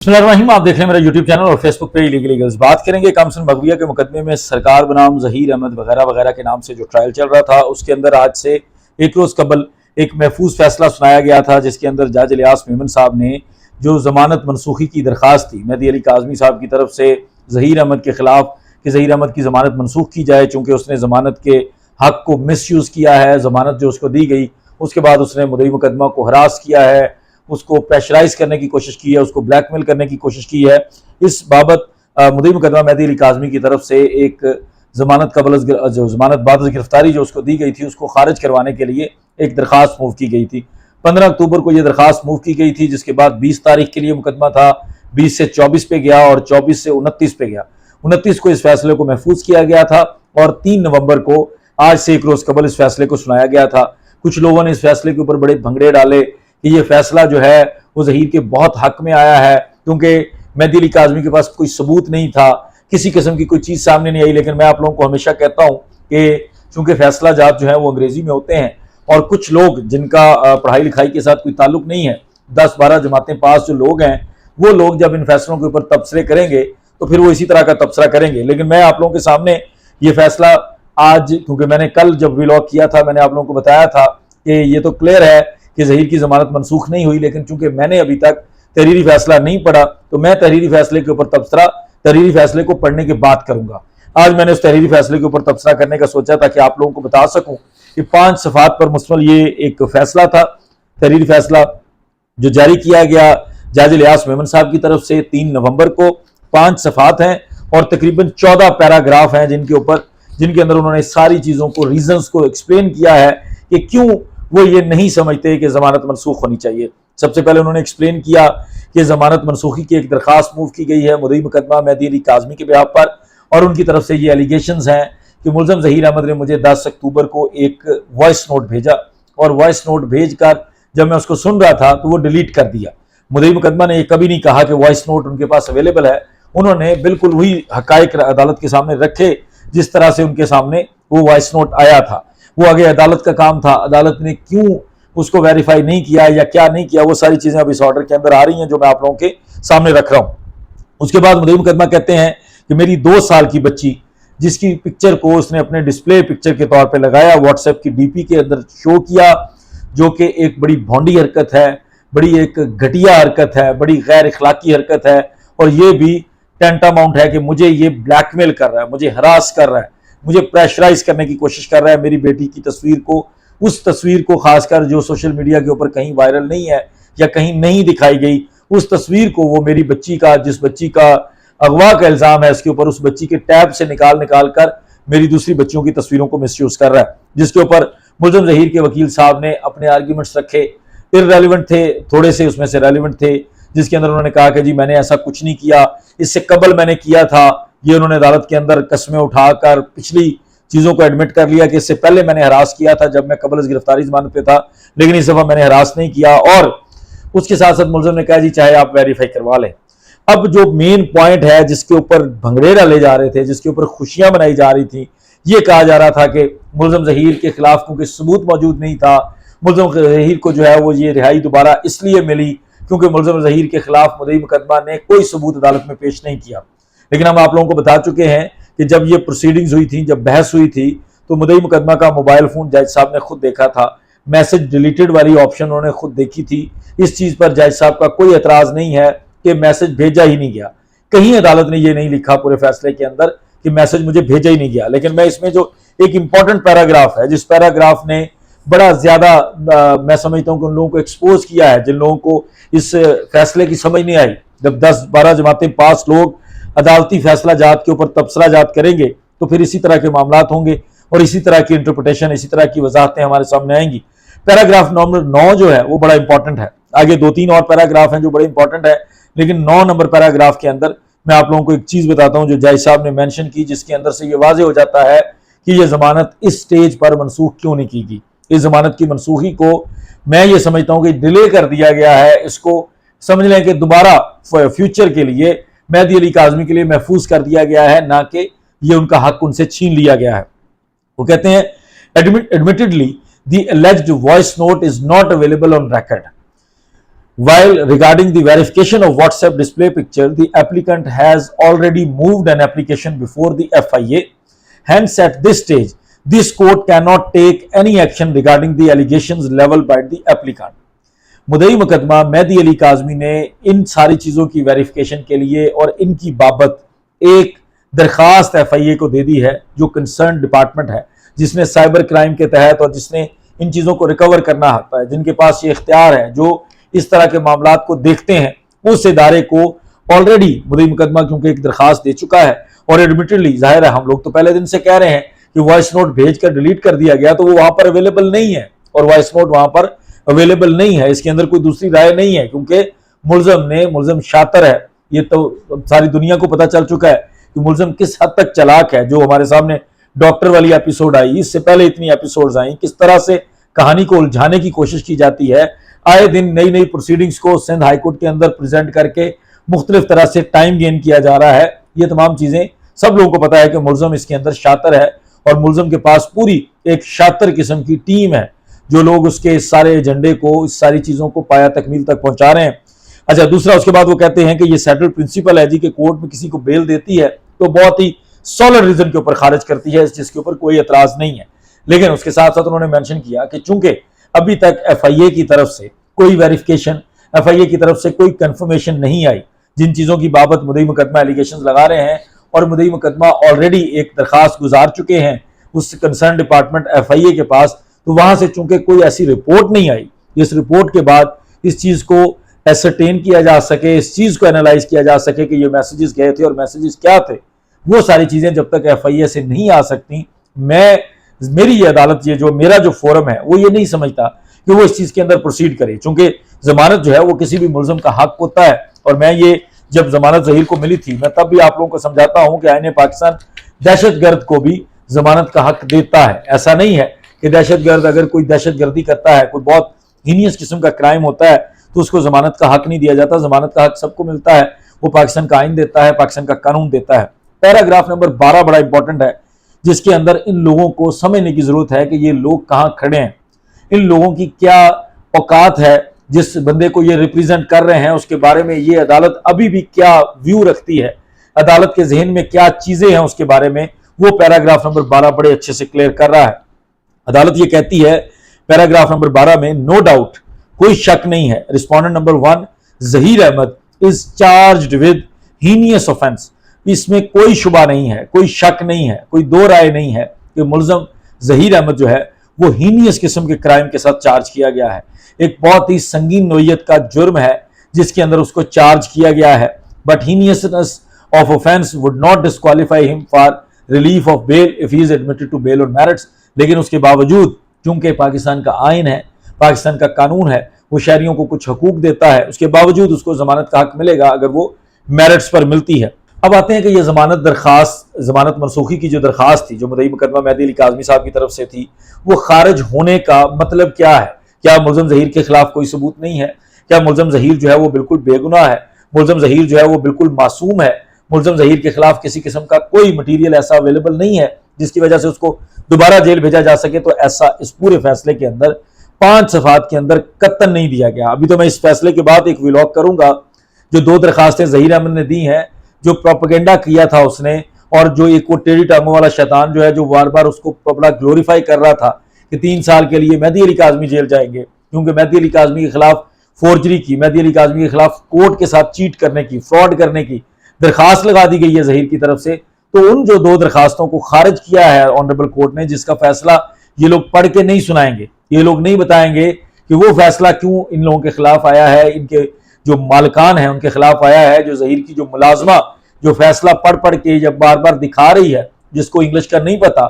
बिस्मिल्लाहिर्रहमानिर्रहीम। आप देख रहे हैं मेरा यूट्यूब चैनल और फेसबुक पे लीगल्स। बात करेंगे कामसन मगविया के मुकदमे में सरकार बनाम ज़हीर अहमद वगैरह वगैरह के नाम से जो ट्रायल चल रहा था, उसके अंदर आज से एक रोज़ कबल एक महफूज फैसला सुनाया गया था, जिसके अंदर जज इलियास मेमन साहब ने जो ज़मानत मनसूखी की दरख्वास्त थी मेहदी अली काज़मी साहब की तरफ से ज़हीर अहमद के ख़िलाफ़ कि ज़हीर अहमद की ज़मानत मनसूख की जाए, चूँकि उसने ज़मानत के हक़ को मिसयूज़ किया है। ज़मानत जो उसको दी गई उसके बाद उसने मुद्दई मुकदमा को हरास किया है, उसको प्रेशराइज करने की कोशिश की है, उसको ब्लैकमेल करने की कोशिश की है। इस बाबत मुद्दई मुकदमा मेहदी अली काज़मी की तरफ से एक ज़मानत जो ज़मानत बाद गिरफ्तारी जो उसको दी गई थी उसको खारिज करवाने के लिए एक दरख्वास्त मूव की गई थी। 15 अक्टूबर को ये दरख्वास्त मूव की गई थी, जिसके बाद 20 तारीख के लिए मुकदमा था, 20 से 24 पे गया और 24 से 29 पे गया। 29 को इस फैसले को महफूज किया गया था और 3 नवंबर को आज से एक रोज़ कबल इस फैसले को सुनाया गया था। कुछ लोगों ने इस फैसले के ऊपर बड़े भंगड़े डाले कि ये फैसला जो है वो ज़हीर के बहुत हक में आया है, क्योंकि मेहदी अली काज़मी के पास कोई सबूत नहीं था, किसी किस्म की कोई चीज़ सामने नहीं आई। लेकिन मैं आप लोगों को हमेशा कहता हूँ कि चूँकि फैसला जात जो है वो अंग्रेज़ी में होते हैं और कुछ लोग जिनका पढ़ाई लिखाई के साथ कोई ताल्लुक नहीं है, 10-12 जमातें पास जो लोग हैं, वो लोग जब इन फैसलों के ऊपर तबसरे करेंगे तो फिर वो इसी तरह का तबसरा करेंगे। लेकिन मैं आप लोगों के सामने ये फैसला आज, क्योंकि मैंने कल जब व्लॉग किया था मैंने आप लोगों को बताया था कि ये तो क्लियर है कि ज़हीर की ज़मानत मनसूख नहीं हुई, लेकिन चूंकि मैंने अभी तक तहरीरी फैसला नहीं पढ़ा तो मैं तहरीरी फैसले के ऊपर तबसरा तहरीरी फैसले को पढ़ने के बाद करूंगा। आज मैंने उस तहरीरी फैसले के ऊपर तबसरा करने का सोचा था कि आप लोगों को बता सकूं कि 5 सफ़ात पर मुश्तमिल ये एक फैसला था, तहरीरी फैसला जो जारी किया गया जज इलियास मेमन साहब की तरफ से 3 नवंबर को। 5 सफ़ात हैं और तकरीबन 14 पैराग्राफ हैं जिनके अंदर उन्होंने सारी चीज़ों को, रीजंस को एक्सप्लेन किया है कि क्यों वो ये नहीं समझते कि ज़मानत मनसूख होनी चाहिए। सबसे पहले उन्होंने एक्सप्लेन किया कि ज़मानत मनसूखी की एक दरख्वास्त मूव की गई है मुद्दई मुकदमा मेहदी अली काज़मी के बिहाफ पर, और उनकी तरफ से ये एलिगेशंस हैं कि मुलज़म ज़हीर अहमद ने मुझे 10 अक्टूबर को एक वॉइस नोट भेजा और वॉइस नोट भेज कर जब मैं उसको सुन रहा था तो वो डिलीट कर दिया। मुद्दई मुकदमा ने ये कभी नहीं कहा कि वॉइस नोट उनके पास अवेलेबल है, उन्होंने बिल्कुल वही हक़ाइक़ अदालत के सामने रखे जिस तरह से उनके सामने वो वॉइस नोट आया था। वो आगे अदालत का काम था, अदालत ने क्यों उसको वेरीफाई नहीं किया या क्या नहीं किया, वो सारी चीज़ें अब इस ऑर्डर के अंदर आ रही हैं जो मैं आप लोगों के सामने रख रहा हूँ। उसके बाद मुद्दई मुकदमा कहते हैं कि मेरी 2 साल की बच्ची, जिसकी पिक्चर को उसने अपने डिस्प्ले पिक्चर के तौर पे लगाया, व्हाट्सएप की डीपी के अंदर शो किया, जो कि एक बड़ी भोंडी हरकत है, बड़ी एक घटिया हरकत है, बड़ी गैर इखलाकी हरकत है, और ये भी टेंटामाउंट है कि मुझे ये ब्लैकमेल कर रहा है, मुझे हरास कर रहा है, मुझे प्रेशराइज करने की कोशिश कर रहा है। मेरी बेटी की तस्वीर को, उस तस्वीर को खासकर जो सोशल मीडिया के ऊपर कहीं वायरल नहीं है या कहीं नहीं दिखाई गई, उस तस्वीर को वो मेरी बच्ची का, जिस बच्ची का अगवा का इल्ज़ाम है इसके ऊपर, उस बच्ची के टैब से निकाल कर मेरी दूसरी बच्चियों की तस्वीरों को मिसयूज कर रहा है, जिसके ऊपर मुलज़म ज़हीर के वकील साहब ने अपने आर्ग्यूमेंट्स रखे, इररेलेवेंट थे, थोड़े से उसमें से रेलेवेंट थे, जिसके अंदर उन्होंने कहा कि जी मैंने ऐसा कुछ नहीं किया, इससे कबल मैंने किया था। ये उन्होंने अदालत के अंदर कस्में उठाकर पिछली चीज़ों को एडमिट कर लिया कि इससे पहले मैंने हरास किया था जब मैं कबल गिरफ्तारी जमानत पे था, लेकिन इस दफ़ा मैंने हरास नहीं किया। और उसके साथ साथ मुलज़म ने कहा जी चाहे आप वेरीफाई करवा लें। अब जो मेन पॉइंट है जिसके ऊपर भंगड़े डाले जा रहे थे, जिसके ऊपर खुशियां मनाई जा रही थी, ये कहा जा रहा था कि मुलज़म ज़हीर के खिलाफ क्योंकि सबूत मौजूद नहीं था, मुलज़म ज़हीर को जो है वो ये रिहाई दोबारा इसलिए मिली क्योंकि मुलज़म ज़हीर के खिलाफ मुद्दई मुकदमा ने कोई सबूत अदालत में पेश नहीं किया। लेकिन हम आप लोगों को बता चुके हैं कि जब ये प्रोसीडिंग्स हुई थी, जब बहस हुई थी, तो मुद्दई मुकदमा का मोबाइल फ़ोन जज साहब ने खुद देखा था, मैसेज डिलीटेड वाली ऑप्शन उन्होंने खुद देखी थी। इस चीज़ पर जज साहब का कोई एतराज़ नहीं है कि मैसेज भेजा ही नहीं गया। कहीं अदालत ने ये नहीं लिखा पूरे फैसले के अंदर कि मैसेज मुझे भेजा ही नहीं गया। लेकिन मैं इसमें जो एक इंपॉर्टेंट पैराग्राफ है, जिस पैराग्राफ ने बड़ा ज़्यादा मैं समझता हूँ कि उन लोगों को एक्सपोज किया है, जिन लोगों को इस फैसले की समझ नहीं आई, जब 10-12 जमातें पास लोग अदालती फैसला जात के ऊपर तबसरा जात करेंगे तो फिर इसी तरह के मामलात होंगे और इसी तरह की इंटरप्रिटेशन, इसी तरह की वजाहतें हमारे सामने आएंगी। पैराग्राफ नंबर 9 जो है वो बड़ा इंपॉर्टेंट है। आगे 2-3 और पैराग्राफ हैं जो बड़े इंपॉर्टेंट है, लेकिन 9 नंबर पैराग्राफ के अंदर मैं आप लोगों को एक चीज़ बताता हूँ जो जज साहब ने मेंशन की, जिसके अंदर से ये वाजे हो जाता है कि ये ज़मानत इस स्टेज पर मनसूख क्यों नहीं की गई। इस ज़मानत की मनसूखी को मैं ये समझता हूँ कि डिले कर दिया गया है। इसको समझ लें कि दोबारा फ्यूचर के लिए मेहदी अली काज़मी के लिए महफूज कर दिया गया है, ना कि ये उनका हक उनसे छीन लिया गया है। वो कहते हैं admittedly the alleged voice note is not available on record. While regarding the verification of WhatsApp display picture, the applicant has already moved an application before the FIA. Hence, at this stage, this court cannot take any action regarding the allegations leveled by the applicant. मुद्दई मुकदमा मेहदी अली काज़मी ने इन सारी चीज़ों की verification के लिए और इनकी बाबत एक दरखास्त FIA को दे दी है, जो कंसर्न डिपार्टमेंट है, जिसने साइबर क्राइम के तहत और जिसने इन चीज़ों को रिकवर करना आता है, जिनके पास ये इख्तियार है, जो इस तरह के मामलात को देखते हैं, उस इदारे को ऑलरेडी मुद्दई मुकदमा क्योंकि एक दरखास्त दे चुका है। और एडमिटेडली जाहिर है हम लोग तो पहले दिन से कह रहे हैं कि वॉइस नोट भेज कर डिलीट कर दिया गया, तो वो वहां पर अवेलेबल नहीं है और वॉइस नोट वहां पर अवेलेबल नहीं है, इसके अंदर कोई दूसरी राय नहीं है, क्योंकि मुलजम शातिर है। ये तो सारी दुनिया को पता चल चुका है कि मुलजम किस हद तक चालाक है। जो हमारे सामने डॉक्टर वाली एपिसोड आई, इससे पहले इतनी एपिसोड्स आई, किस तरह से कहानी को उलझाने की कोशिश की जाती है। आए दिन नई नई प्रोसीडिंग्स को सिंध हाईकोर्ट के अंदर प्रेजेंट करके मुख्तलिफ तरह से टाइम गेन किया जा रहा है। ये तमाम चीजें सब लोगों को पता है कि मुलजम इसके अंदर शातिर है और मुलजम के पास पूरी एक शातिर किस्म की टीम है, जो लोग उसके इस सारे एजेंडे को, इस सारी चीजों को पाया तकमील तक पहुंचा रहे हैं। अच्छा, दूसरा उसके बाद वो कहते हैं कि ये सेटल्ड प्रिंसिपल है जी, कि कोर्ट में किसी को बेल देती है तो बहुत ही सॉलिड रीजन के ऊपर खारिज करती है, जिसके ऊपर कोई एतराज नहीं है। लेकिन उसके साथ साथ उन्होंने मेंशन किया कि चूंकि अभी तक FIA की तरफ से कोई वेरिफिकेशन, FIA की तरफ से कोई कंफर्मेशन नहीं आई जिन चीजों की बाबत मुद्दई मुकदमा एलिगेशंस लगा रहे हैं, और मुद्दई मुकदमा ऑलरेडी एक दरखास्त गुजार चुके हैं उस कंसर्न डिपार्टमेंट FIA के पास, तो वहां से चूंकि कोई ऐसी रिपोर्ट नहीं आई, इस रिपोर्ट के बाद इस चीज को एसरटेन किया जा सके, इस चीज को एनालाइज किया जा सके कि ये मैसेजेस गए थे और मैसेजेस क्या थे, वो सारी चीजें जब तक FIA से नहीं आ सकती, मेरी ये अदालत, ये जो मेरा जो फोरम है, वो ये नहीं समझता कि वो इस चीज के अंदर प्रोसीड करे। चूंकि जमानत जो है वो किसी भी मुलजम का हक होता है, और मैं ये जब जमानत ज़हीर को मिली थी, मैं तब भी आप लोगों को समझाता हूं कि आईन पाकिस्तान दहशतगर्द को भी जमानत का हक देता है। ऐसा नहीं है कि दहशतगर्द अगर कोई दहशतगर्दी करता है, कोई बहुत हीनियस किस्म का क्राइम होता है, तो उसको जमानत का हक नहीं दिया जाता। जमानत का हक सबको मिलता है, वो पाकिस्तान का आइन देता है, पाकिस्तान का कानून देता है। पैराग्राफ नंबर 12 बड़ा इंपॉर्टेंट है, जिसके अंदर इन लोगों को समझने की जरूरत है कि ये लोग कहाँ खड़े हैं, इन लोगों की क्या औकात है, जिस बंदे को ये रिप्रेजेंट कर रहे हैं उसके बारे में ये अदालत अभी भी क्या व्यू रखती है, अदालत के जहन में क्या चीजें हैं उसके बारे में वो पैराग्राफ नंबर 12 बड़े अच्छे से क्लियर कर रहा है। अदालत ये कहती है पैराग्राफ नंबर 12 में, नो डाउट, कोई शक नहीं है, respondent number 1 Zaheer Ahmed is charged with heinous offence. इसमें कोई शुबा नहीं है, कोई शक नहीं है, कोई दो राय नहीं है कि मुलजम जहीर अहमद जो है वो हीनियस किस्म के क्राइम के साथ चार्ज किया गया है। एक बहुत ही संगीन नोयत का जुर्म है जिसके अंदर उसको चार्ज किया गया है। But heinousness of offence would not disqualify him for relief of bail if he is admitted to bail on merits. लेकिन उसके बावजूद चूंकि पाकिस्तान का आइन है, पाकिस्तान का कानून है, वो शहरियों को कुछ हकूक देता है, उसके बावजूद उसको जमानत का हक मिलेगा अगर वो मेरिट्स पर मिलती है। अब आते हैं कि ये जमानत दरखास्त, जमानत मनसूखी की जो दरखास्त थी, जो मुद्दई मुकदमा मेहदी अली काज़मी साहब की तरफ से थी, वो खारिज होने का मतलब क्या है? क्या मुलजम जहीर के खिलाफ कोई सबूत नहीं है? क्या मुलजम जहीर जो है वो बिल्कुल बेगुनाह है? मुलजम जहीर जो है वो बिल्कुल मासूम है? मुलजम जहीर के खिलाफ किसी किस्म का कोई मटीरियल ऐसा अवेलेबल नहीं है जिसकी वजह से उसको दोबारा जेल भेजा जा सके? तो ऐसा इस पूरे फैसले के अंदर 5 सफ़ात के अंदर कतन नहीं दिया गया। अभी तो मैं इस फैसले के बाद एक व्लॉग करूंगा, जो 2 दरखास्तें जहीर अहमद ने दी हैं, जो प्रोपेगेंडा किया था उसने, और जो एक वो टेढ़ी टांगों वाला शैतान जो है, जो बार बार उसको बड़ा ग्लोरीफाई कर रहा था कि 3 साल के लिए मेहदी अली काज़मी जेल जाएंगे क्योंकि मेहदी अली काज़मी के खिलाफ फोर्जरी की, मेहदी अली काज़मी के खिलाफ कोर्ट के साथ चीट करने की, फ्रॉड करने की दरखास्त लगा दी गई है जहीर की तरफ से। तो उन जो 2 दरखास्तों को खारिज किया है ऑनरेबल कोर्ट ने, जिसका फैसला ये लोग पढ़ के नहीं सुनाएंगे, ये लोग नहीं बताएंगे कि वो फैसला क्यों इन लोगों के खिलाफ आया है, इनके जो मालकान है उनके खिलाफ आया है, जो जहीर की जो मुलाजमा जो फैसला पढ़ पढ़ के जब बार बार दिखा रही है, जिसको इंग्लिश का नहीं पता,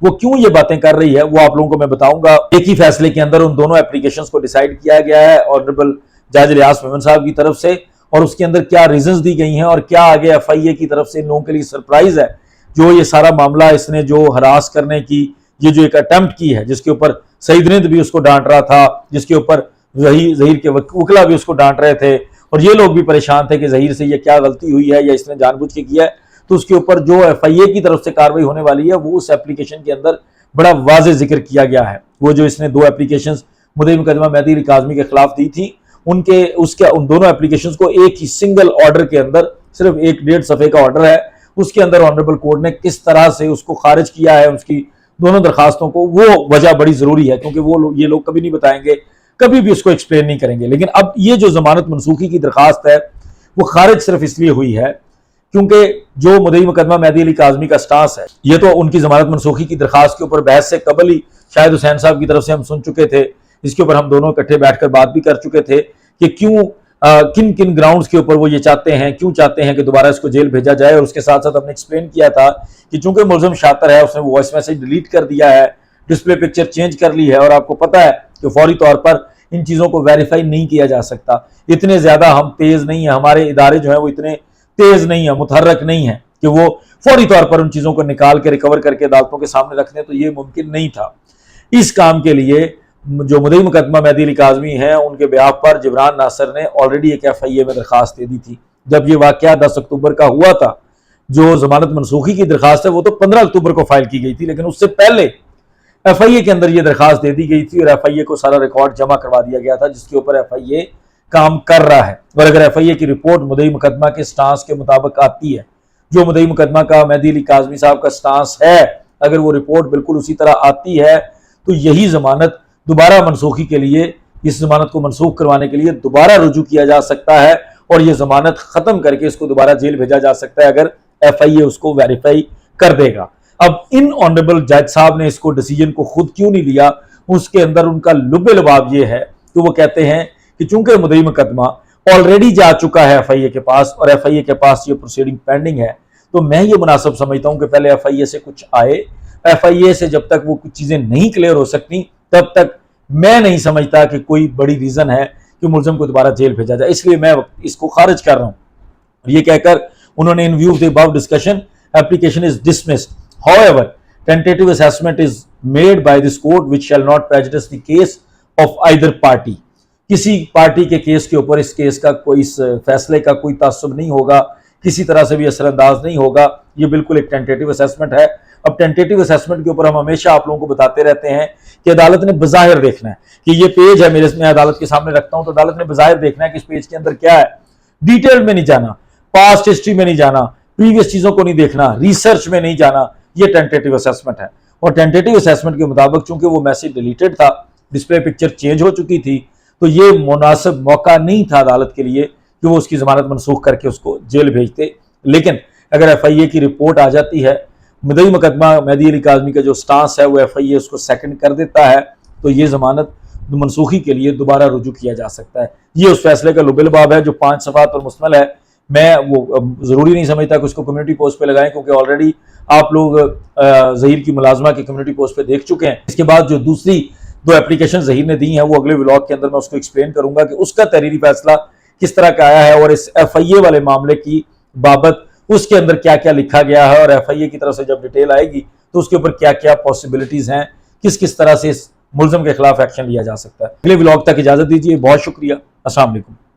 वो क्यों ये बातें कर रही है, वो आप लोगों को मैं बताऊंगा। एक ही फैसले के अंदर उन दोनों एप्लीकेशंस को डिसाइड किया गया है ऑनरेबल जज रियाज मेमन साहब की तरफ से, और उसके अंदर क्या रीजंस दी गई हैं और क्या आगे FIA की तरफ से इन लोगों के लिए सरप्राइज है। जो ये सारा मामला इसने जो हरास करने की ये जो एक अटेम्प्ट की है, जिसके ऊपर सईद रिंद भी उसको डांट रहा था, जिसके ऊपर जहीर के वकला भी उसको डांट रहे थे, और ये लोग भी परेशान थे कि जहीर से ये क्या गलती हुई है या इसने जानबूझ के किया है, तो उसके ऊपर जो FIA की तरफ से कार्रवाई होने वाली है वो उस एप्लीकेशन के अंदर बड़ा वाज़ेह जिक्र किया गया है। वो जो इसने 2 एप्लीकेशंस मुद्दई मुकदमा मेहदी अली काज़मी के खिलाफ दी थी, ان دونوں اپلیکیشنز کو ایک ہی سنگل آرڈر کے اندر، صرف 1.5 صفحے کا آرڈر ہے، اس کے اندر آنریبل کورٹ نے کس طرح سے اس کو خارج کیا ہے، اس کی دونوں درخواستوں کو، وہ وجہ بڑی ضروری ہے، کیونکہ یہ لوگ کبھی نہیں بتائیں گے، کبھی بھی اس کو ایکسپلین نہیں کریں گے۔ لیکن اب یہ جو ضمانت منسوخی کی درخواست ہے وہ خارج صرف اس لیے ہوئی ہے کیونکہ جو مدعی مقدمہ مہدی علی کاظمی کا سٹانس ہے، یہ تو ان کی ضمانت منسوخی کی درخواست کے اوپر بحث سے قبل ہی شاہد حسین صاحب کی طرف سے ہم سن چکے تھے، اس کے اوپر ہم دونوں اکٹھے بیٹھ کر بات بھی کر چکے تھے کہ کن کن گراؤنڈز کے اوپر وہ یہ کیوں چاہتے ہیں کہ دوبارہ اس کو جیل بھیجا جائے، اور اس کے ساتھ ساتھ ہم نے ایکسپلین کیا تھا کہ چونکہ ملزم شاطر ہے، اس نے وہ وائس میسج ڈیلیٹ کر دیا ہے، ڈسپلے پکچر چینج کر لی ہے، اور آپ کو پتا ہے کہ فوری طور پر ان چیزوں کو ویریفائی نہیں کیا جا سکتا، اتنے زیادہ ہم تیز نہیں ہیں، ہمارے ادارے جو ہیں وہ اتنے تیز نہیں ہیں، متحرک نہیں ہیں کہ وہ فوری طور پر ان چیزوں کو نکال کے ریکور کر کے عدالتوں کے سامنے رکھ دیں، تو یہ ممکن نہیں تھا۔ اس کام کے لیے جو مدعی مقدمہ مہدی علی کاظمی ہیں، ان کے بیاف پر جبران ناصر نے آلریڈی ایک FIA میں درخواست دے دی تھی۔ جب یہ واقعہ 10 اکتوبر کا ہوا تھا، جو ضمانت منسوخی کی درخواست ہے وہ تو 15 اکتوبر کو فائل کی گئی تھی، لیکن اس سے پہلے FIA کے اندر یہ درخواست دے دی گئی تھی، اور FIA کو سارا ریکارڈ جمع کروا دیا گیا تھا جس کے اوپر FIA کام کر رہا ہے۔ اور اگر FIA کی رپورٹ مدعی مقدمہ کے سٹانس کے مطابق آتی ہے، جو مدعی مقدمہ کا مہدی علی کاظمی صاحب کا سٹانس ہے، اگر وہ رپورٹ بالکل اسی طرح آتی ہے تو یہی ضمانت دوبارہ منسوخی کے لیے، اس ضمانت کو منسوخ کروانے کے لیے دوبارہ رجوع کیا جا سکتا ہے، اور یہ ضمانت ختم کر کے اس کو دوبارہ جیل بھیجا جا سکتا ہے اگر FIA اس کو ویریفائی کر دے گا۔ اب ان آنریبل جج صاحب نے اس کو ڈیسیجن کو خود کیوں نہیں لیا، اس کے اندر ان کا لب لباب یہ ہے کہ وہ کہتے ہیں کہ چونکہ مدعی مقدمہ آلریڈی جا چکا ہے FIA کے پاس، اور FIA کے پاس یہ پروسیڈنگ پینڈنگ ہے، تو میں یہ مناسب سمجھتا ہوں کہ پہلے FIA سے کچھ آئے، FIA سے جب تک وہ کچھ چیزیں نہیں کلیئر ہو سکتی تب تک میں نہیں سمجھتا کہ کوئی بڑی ریزن ہے کہ ملزم کو دوبارہ جیل بھیجا جائے، اس لیے میں اس کو خارج کر رہا ہوں۔ اور یہ کہہ کر انہوں نے in view of the above discussion, application is dismissed. However, tentative assessment is made by this court which shall not prejudice the case of either party. کسی پارٹی کے کیس کے اوپر اس کیس کا کوئی، اس فیصلے کا کوئی تعصب نہیں ہوگا، کسی طرح سے بھی اثر انداز نہیں ہوگا، یہ بالکل ایک ٹینٹیٹیو اسیسمنٹ ہے۔ اب ٹینٹیٹیو اسیسمنٹ کے اوپر ہم ہمیشہ آپ لوگوں کو بتاتے رہتے ہیں کہ عدالت نے بظاہر دیکھنا ہے کہ یہ پیج ہے میں عدالت کے سامنے رکھتا ہوں، تو عدالت نے بظاہر دیکھنا ہے کہ اس پیج کے اندر کیا ہے، ڈیٹیل میں نہیں جانا، پاسٹ ہسٹری میں نہیں جانا، پریویس چیزوں کو نہیں دیکھنا، ریسرچ میں نہیں جانا، یہ ٹینٹیٹیو اسیسمنٹ ہے۔ اور ٹینٹیٹیو اسیسمنٹ کے مطابق چونکہ وہ میسج ڈیلیٹڈ تھا، ڈسپلے پکچر چینج ہو چکی تھی، تو یہ مناسب موقع نہیں تھا عدالت کے لیے کہ وہ اس کی ضمانت منسوخ کر کے اس کو جیل بھیجتے۔ لیکن اگر FIA کی رپورٹ آ جاتی ہے، مدعی مقدمہ مہدی علی کاظمی کا جو سٹانس ہے وہ FIA اس کو سیکنڈ کر دیتا ہے، تو یہ ضمانت منسوخی کے لیے دوبارہ رجوع کیا جا سکتا ہے۔ یہ اس فیصلے کا لب لباب ہے جو 5 صفحات پر مشتمل ہے۔ میں وہ ضروری نہیں سمجھتا کہ اس کو کمیونٹی پوسٹ پہ لگائیں، کیونکہ آلریڈی آپ لوگ ظہیر کی ملازمہ کی کمیونٹی پوسٹ پہ دیکھ چکے ہیں۔ اس کے بعد جو دوسری 2 اپلیکیشن ظہیر نے دی ہیں وہ اگلے ولاگ کے اندر میں اس کو ایکسپلین کروں گا کہ اس کا تحریری فیصلہ کس طرح کا آیا ہے، اور اس FIA والے معاملے کی بابت اس کے اندر کیا کیا لکھا گیا ہے، اور FIA کی طرف سے جب ڈیٹیل آئے گی تو اس کے اوپر کیا کیا پاسبلٹیز ہیں، کس طرح سے اس ملزم کے خلاف ایکشن لیا جا سکتا ہے۔ اگلے ولاگ تک اجازت دیجیے، بہت شکریہ، السلام علیکم۔